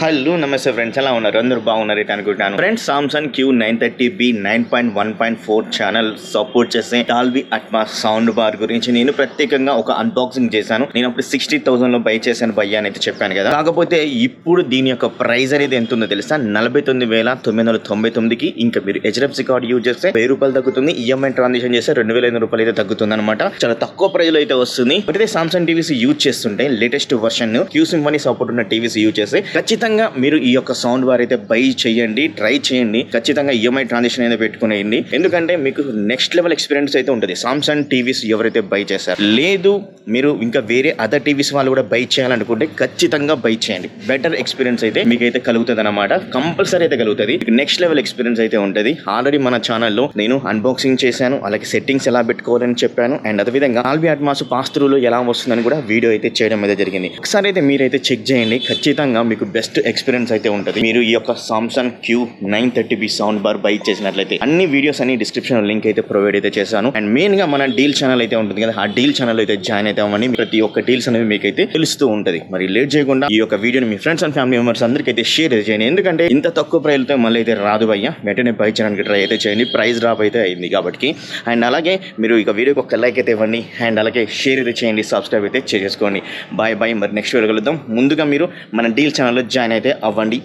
Hello నమస్తే friends, ఎలా ఉన్నారు? అందరూ బాగున్నారు అనుకుంటాను. Friends, Samsung Q930B 9.1.4 channel support చేసే డాల్బీ అట్మాస్ సౌండ్ బార్ గురించి నేను ప్రత్యేకంగా ఒక అన్బాక్సింగ్ చేశాను. నేను అప్పుడు 60,000 లో బై చేశాను భయ్యా అని అయితే చెప్పాను కదా. కాకపోతే ఇప్పుడు దీని యొక్క ప్రైస్ అనేది ఎంత ఉందో తెలుసా? 49,999కి ఇంకా మీరు HDFC కార్డు యూజ్ చేస్తే 1000 రూపాయలు తగ్గుతుంది. ఈఎంఐ ట్రాన్సాక్షన్ చేస్తే 2,500 రూపాయలు అయితే తగ్గుతుంది అనమాట. చాలా తక్కువ ప్రైస్ లో అయితే వస్తుంది. అయితే సామ్సంగ్ టీవీస్ యూజ్ చేస్తుంటే లేటెస్ట్ వర్షన్ Q930 సపోర్ట్ ఉన్న టీవీస్ యూజ్ చేస్తే ఖచ్చితంగా మీరు ఈ యొక్క సౌండ్ బార్ అయితే బై చేయండి, ట్రై చేయండి. ఖచ్చితంగా ఈఎంఐ ట్రాన్సాక్షన్ అయితే పెట్టుకునేయండి. ఎందుకంటే మీకు నెక్స్ట్ లెవెల్ ఎక్స్పీరియన్స్ అయితే ఉంటుంది. సామ్సంగ్ టీవీస్ ఎవరైతే బై చేశారు, లేదు మీరు ఇంకా వేరే అదర్ టీవీస్ వాళ్ళు కూడా బై చేయాలనుకుంటే ఖచ్చితంగా బై చేయండి. బెటర్ ఎక్స్పీరియన్స్ అయితే మీకైతే కలుగుతుంది అనమాట. కంపల్సరీ అయితే కలుగుతుంది. నెక్స్ట్ లెవెల్ ఎక్స్పీరియన్స్ అయితే ఉంటుంది. ఆల్రెడీ మన ఛానల్లో నేను అన్బాక్సింగ్ చేశాను, అలాగే సెట్టింగ్స్ ఎలా పెట్టుకోవాలని చెప్పాను. అండ్ అదేవిధంగా డాల్బీ అట్మాస్ పాస్ త్రూలో ఎలా వస్తుందని కూడా వీడియో అయితే చేయడం అయితే జరిగింది. ఒకసారి అయితే మీరైతే చెక్ చేయండి. ఖచ్చితంగా మీకు బెస్ట్ ఎక్స్పీరియన్స్ అయితే ఉంటుంది. మీరు ఈ యొక్క Samsung Q930B sound bar by చేసినట్లయితే అన్ని వీడియోస్ అన్ని డిస్క్రిప్షన్ లింక్ అయితే ప్రొవైడ్ అయితే చేశాను. అండ్ మెయిన్ గా మన డీల్ ఛానల్ అయితే ఉంటుంది కదా, ఆ డీల్ ఛానల్ అయితే జాయిన్ అయితే అవ్వండి. ప్రతి ఒక్క డీల్స్ అనేవి మీకైతే తెలుస్తూ ఉంటుంది. మరి లేట్ చేయకుండా ఈ యొక్క వీడియోని మీ ఫ్రెండ్స్ అండ్ ఫ్యామిలీ మెంబర్స్ అందరికీ అయితే షేర్ చేయండి. ఎందుకంటే ఇంత తక్కువ ప్రైస్ తో మళ్ళీ అయితే రాదు భయ్యా. వెంటనే బై చేయడానికి ట్రై అయితే చేయండి. ప్రైస్ డ్రాప్ అయితే అయింది కాబట్టి. అండ్ అలాగే మీరు ఇక వీడియోకి ఒక లైక్ అయితే ఇవ్వండి. అండ్ అలాగే షేర్ అయితే చేయండి, సబ్స్క్రైబ్ అయితే చేసుకోండి. Bye bye. మరి నెక్స్ట్ వీడియో కలుద్దాం. ముందుగా మీరు మన డీల్ ఛానల్లో జాయిన్ అయితే అవ్వండి.